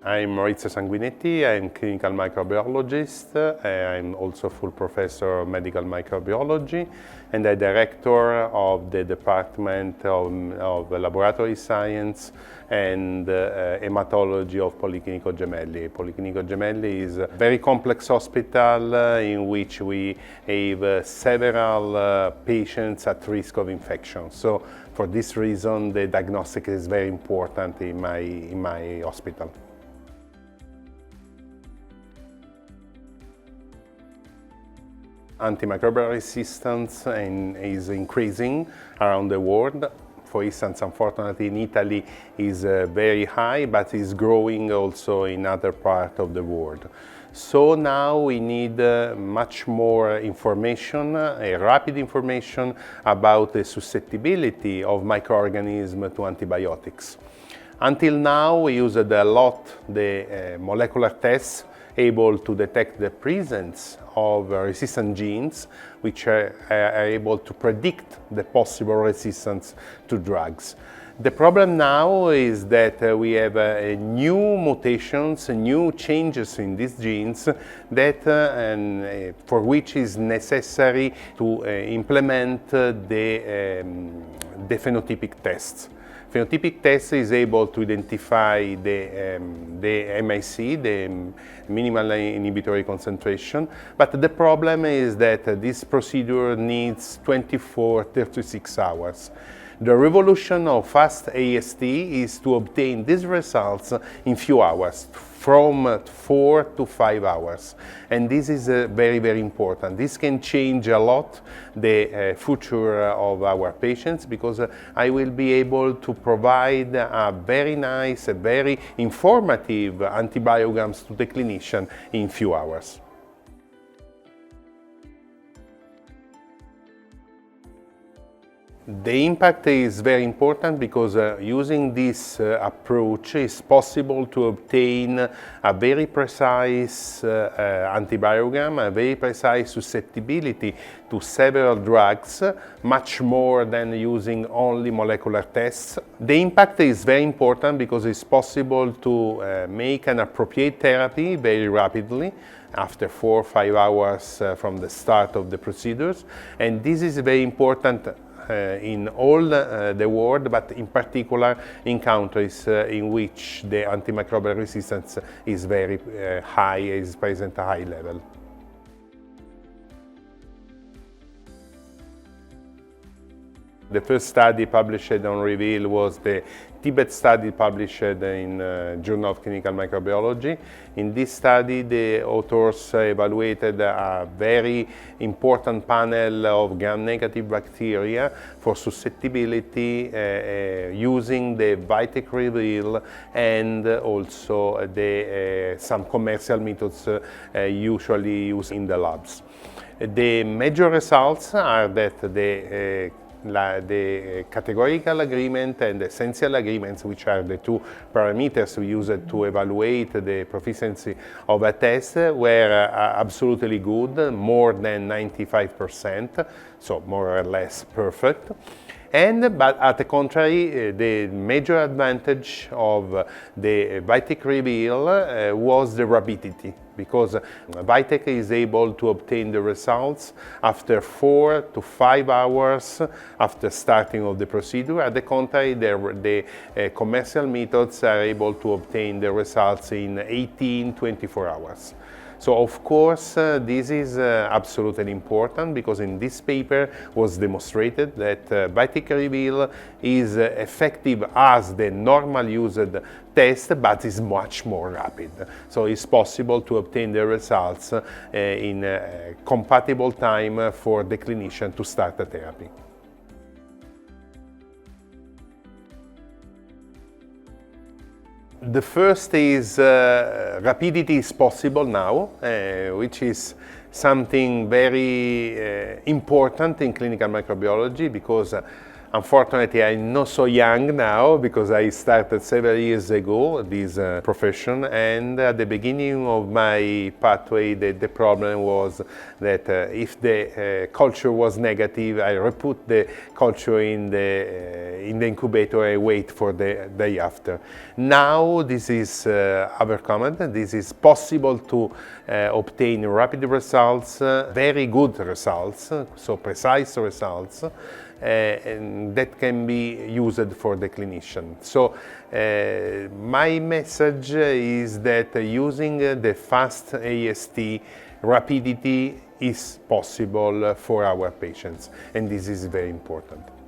I'm Maurizio Sanguinetti, I'm clinical microbiologist, I'm also full professor of medical microbiology and a director of the Department of Laboratory Science and Hematology of Policlinico Gemelli. Policlinico Gemelli is a very complex hospital in which we have several patients at risk of infection. So for this reason, the diagnostic is very important in my hospital. Antimicrobial resistance is increasing around the world. For instance, unfortunately in Italy is very high, but is growing also in other parts of the world. So now we need much more information, rapid information about the susceptibility of microorganisms to antibiotics. Until now we used a lot the molecular tests able to detect the presence of resistant genes, which are able to predict the possible resistance to drugs. The problem now is that we have new mutations, new changes in these genes that for which is necessary to implement the phenotypic tests. Phenotypic test is able to identify the MIC, the minimal inhibitory concentration, but the problem is that this procedure needs 24-36 hours. The revolution of fast AST is to obtain these results in few hours, from 4 to 5 hours. And this is very, very important. This can change a lot the future of our patients, because I will be able to provide a very nice, a very informative antibiograms to the clinician in few hours. The impact is very important because using this approach is possible to obtain a very precise antibiogram, a very precise susceptibility to several drugs, much more than using only molecular tests. The impact is very important because it's possible to make an appropriate therapy very rapidly, after 4 or 5 hours from the start of the procedures, and this is very important in all the world, but in particular in countries in which the antimicrobial resistance is very high, is present at a high level. The first study published on Reveal was the Tibet study published in Journal of Clinical Microbiology. In this study, the authors evaluated a very important panel of gram-negative bacteria for susceptibility using the Vitek Reveal and also some commercial methods usually used in the labs. The major results are that the categorical agreement and the essential agreements, which are the two parameters we use to evaluate the proficiency of a test, were absolutely good, more than 95%, so more or less perfect. But at the contrary, the major advantage of the Vitek Reveal was the rapidity, because Vitek is able to obtain the results after 4 to 5 hours after starting of the procedure. At the contrary, the commercial methods are able to obtain the results in 18-24 hours. So of course this is absolutely important, because in this paper was demonstrated that Vitek Reveal is effective as the normal used test, but is much more rapid. So it's possible to obtain the results in a compatible time for the clinician to start the therapy. The first is rapidity is possible now, which is something very important in clinical microbiology, because Unfortunately, I'm not so young now because I started several years ago this profession, and at the beginning of my pathway the problem was that if the culture was negative, I reput the culture in the incubator and wait for the day after. Now this is overcome. This is possible to obtain rapid results, very good results, so precise results, and that can be used for the clinician. So my message is that using the fast AST, rapidity is possible for our patients, and this is very important.